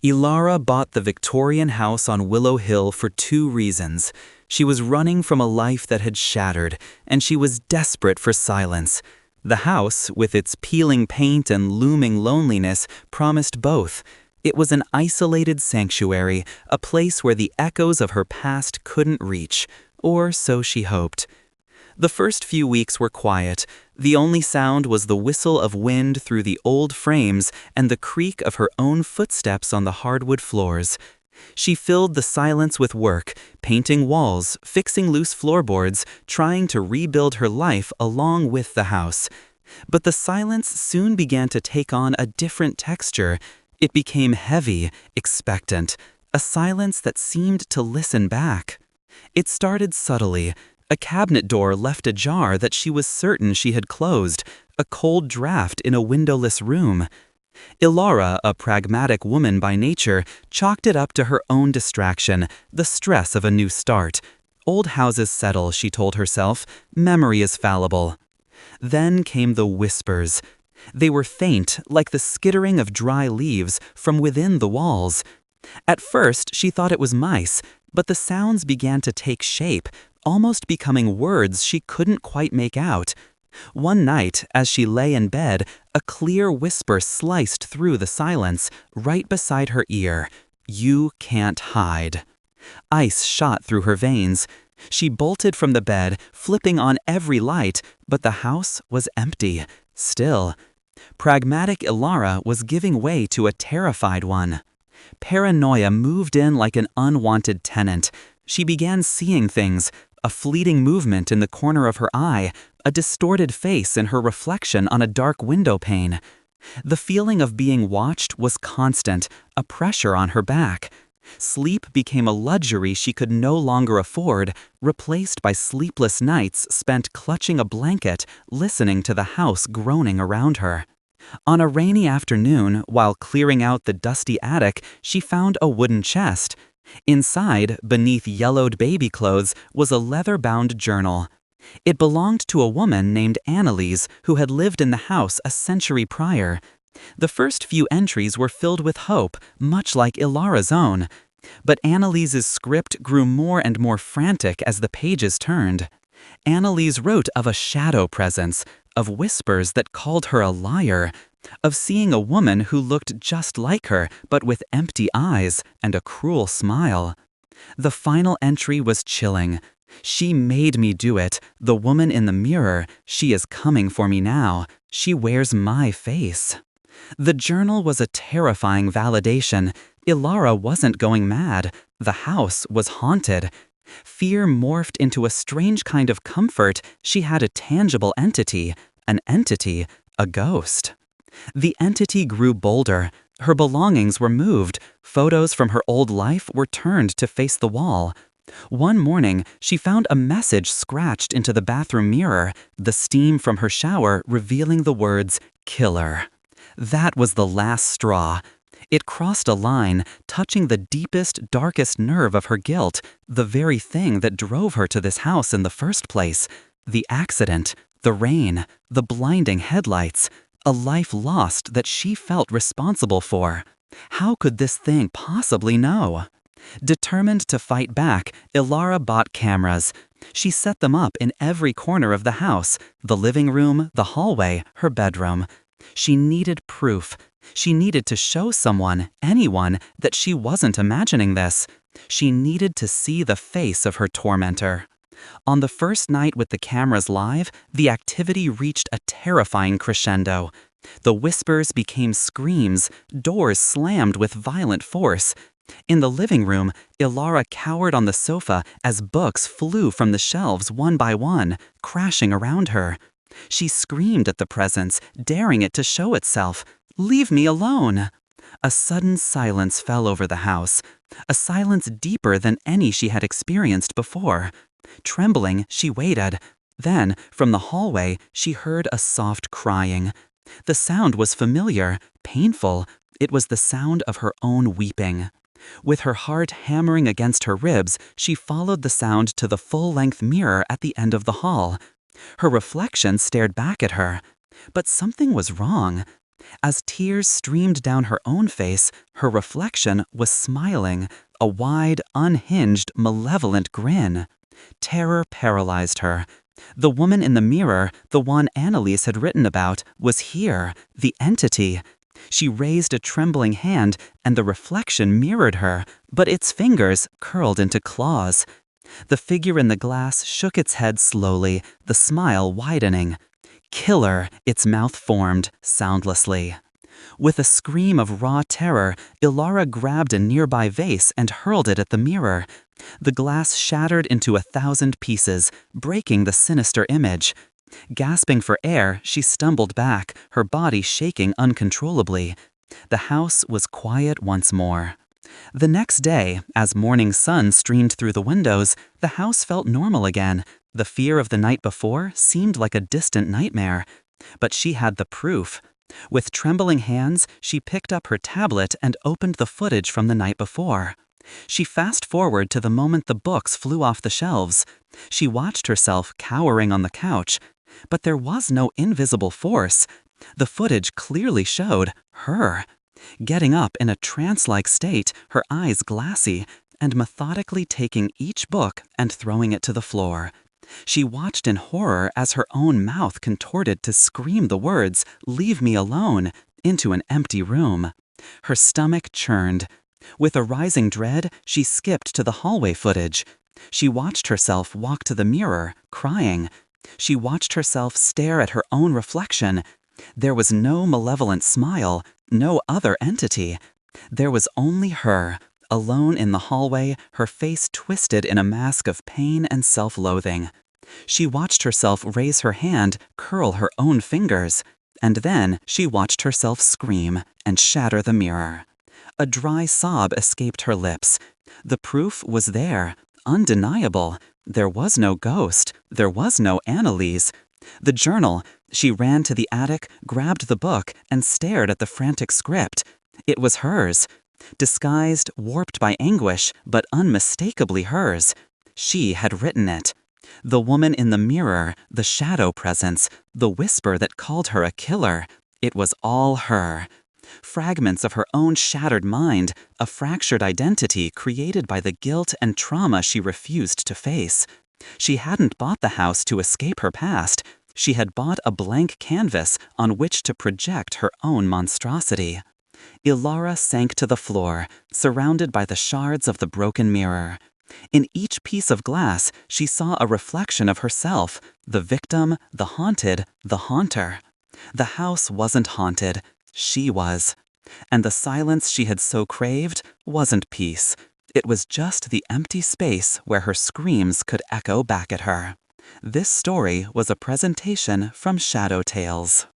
Elara bought the Victorian house on Willow Hill for 2 reasons. She was running from a life that had shattered, and she was desperate for silence. The house, with its peeling paint and looming loneliness, promised both. It was an isolated sanctuary, a place where the echoes of her past couldn't reach, or so she hoped. The first few weeks were quiet. The only sound was the whistle of wind through the old frames and the creak of her own footsteps on the hardwood floors. She filled the silence with work, painting walls, fixing loose floorboards, trying to rebuild her life along with the house. But the silence soon began to take on a different texture. It became heavy, expectant, a silence that seemed to listen back. It started subtly. A cabinet door left ajar that she was certain she had closed, a cold draft in a windowless room. Elara, a pragmatic woman by nature, chalked it up to her own distraction, the stress of a new start. Old houses settle, she told herself. Memory is fallible. Then came the whispers. They were faint, like the skittering of dry leaves from within the walls. At first, she thought it was mice, but the sounds began to take shape, almost becoming words she couldn't quite make out. One night, as she lay in bed, a clear whisper sliced through the silence, right beside her ear. "You can't hide." Ice shot through her veins. She bolted from the bed, flipping on every light, but the house was empty, still. Pragmatic Elara was giving way to a terrified one. Paranoia moved in like an unwanted tenant. She began seeing things, a fleeting movement in the corner of her eye, a distorted face in her reflection on a dark window pane. The feeling of being watched was constant, a pressure on her back. Sleep became a luxury she could no longer afford, replaced by sleepless nights spent clutching a blanket, listening to the house groaning around her. On a rainy afternoon, while clearing out the dusty attic, she found a wooden chest. Inside, beneath yellowed baby clothes, was a leather-bound journal. It belonged to a woman named Annalise, who had lived in the house a century prior. The first few entries were filled with hope, much like Elara's own. But Annalise's script grew more and more frantic as the pages turned. Annalise wrote of a shadow presence, of whispers that called her a liar, of seeing a woman who looked just like her, but with empty eyes and a cruel smile. The final entry was chilling. "She made me do it. The woman in the mirror. She is coming for me now. She wears my face." The journal was a terrifying validation. Elara wasn't going mad. The house was haunted. Fear morphed into a strange kind of comfort. She had a tangible entity, a ghost. The entity grew bolder. Her belongings were moved. Photos from her old life were turned to face the wall. One morning, she found a message scratched into the bathroom mirror, the steam from her shower revealing the words, "Killer." That was the last straw. It crossed a line, touching the deepest, darkest nerve of her guilt, the very thing that drove her to this house in the first place. The accident, the rain, the blinding headlights, a life lost that she felt responsible for. How could this thing possibly know? Determined to fight back, Elara bought cameras. She set them up in every corner of the house, the living room, the hallway, her bedroom. She needed proof. She needed to show someone, anyone, that she wasn't imagining this. She needed to see the face of her tormentor. On the first night with the cameras live, the activity reached a terrifying crescendo. The whispers became screams, doors slammed with violent force. In the living room, Elara cowered on the sofa as books flew from the shelves one by one, crashing around her. She screamed at the presence, daring it to show itself. "Leave me alone!" A sudden silence fell over the house, a silence deeper than any she had experienced before. Trembling, she waited. Then, from the hallway, she heard a soft crying. The sound was familiar, painful. It was the sound of her own weeping. With her heart hammering against her ribs, she followed the sound to the full-length mirror at the end of the hall. Her reflection stared back at her. But something was wrong. As tears streamed down her own face, her reflection was smiling, a wide, unhinged, malevolent grin. Terror paralyzed her. The woman in the mirror, the one Annalise had written about, was here, the entity. She raised a trembling hand, and the reflection mirrored her, but its fingers curled into claws. The figure in the glass shook its head slowly, the smile widening. Killer, its mouth formed, soundlessly. With a scream of raw terror, Elara grabbed a nearby vase and hurled it at the mirror. The glass shattered into 1,000 pieces, breaking the sinister image. Gasping for air, she stumbled back, her body shaking uncontrollably. The house was quiet once more. The next day, as morning sun streamed through the windows, the house felt normal again. The fear of the night before seemed like a distant nightmare. But she had the proof. With trembling hands, she picked up her tablet and opened the footage from the night before. She fast-forwarded to the moment the books flew off the shelves. She watched herself cowering on the couch. But there was no invisible force. The footage clearly showed her. Getting up in a trance-like state, her eyes glassy, and methodically taking each book and throwing it to the floor. She watched in horror as her own mouth contorted to scream the words, "Leave me alone," into an empty room. Her stomach churned. With a rising dread, she skipped to the hallway footage. She watched herself walk to the mirror, crying. She watched herself stare at her own reflection. There was no malevolent smile, no other entity. There was only her, alone in the hallway, her face twisted in a mask of pain and self-loathing. She watched herself raise her hand, curl her own fingers. And then she watched herself scream and shatter the mirror. A dry sob escaped her lips. The proof was there, undeniable. There was no ghost. There was no Annalise. The journal. She ran to the attic, grabbed the book, and stared at the frantic script. It was hers. Disguised, warped by anguish, but unmistakably hers. She had written it. The woman in the mirror, the shadow presence, the whisper that called her a killer. It was all her. Fragments of her own shattered mind, a fractured identity created by the guilt and trauma she refused to face. She hadn't bought the house to escape her past. She had bought a blank canvas on which to project her own monstrosity. Elara sank to the floor, surrounded by the shards of the broken mirror. In each piece of glass, she saw a reflection of herself, the victim, the haunted, the haunter. The house wasn't haunted. She was. And the silence she had so craved wasn't peace. It was just the empty space where her screams could echo back at her. This story was a presentation from Shadow Tales.